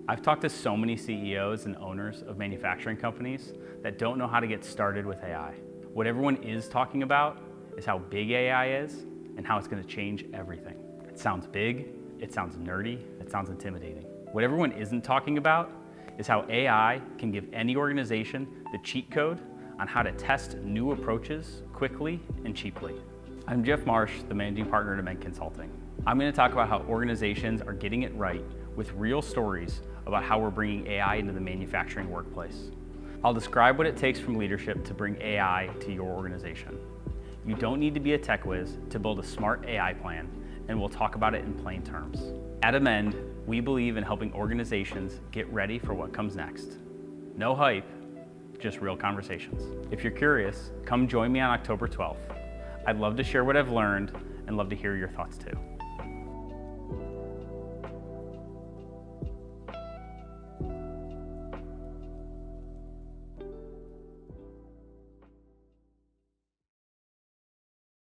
I've talked to so many CEOs and owners of manufacturing companies that don't know how to get started with AI. What everyone is talking about is how big AI is and how it's going to change everything. It sounds big, it sounds nerdy, it sounds intimidating. What everyone isn't talking about is how AI can give any organization the cheat code on how to test new approaches quickly and cheaply. I'm Jeff Marsh, the Managing Partner at Ment Consulting. I'm going to talk about how organizations are getting it right with real stories about how we're bringing AI into the manufacturing workplace. I'll describe what it takes from leadership to bring AI to your organization. You don't need to be a tech whiz to build a smart AI plan, and we'll talk about it in plain terms. At Amend, we believe in helping organizations get ready for what comes next. No hype, just real conversations. If you're curious, come join me on October 12th. I'd love to share what I've learned and love to hear your thoughts too.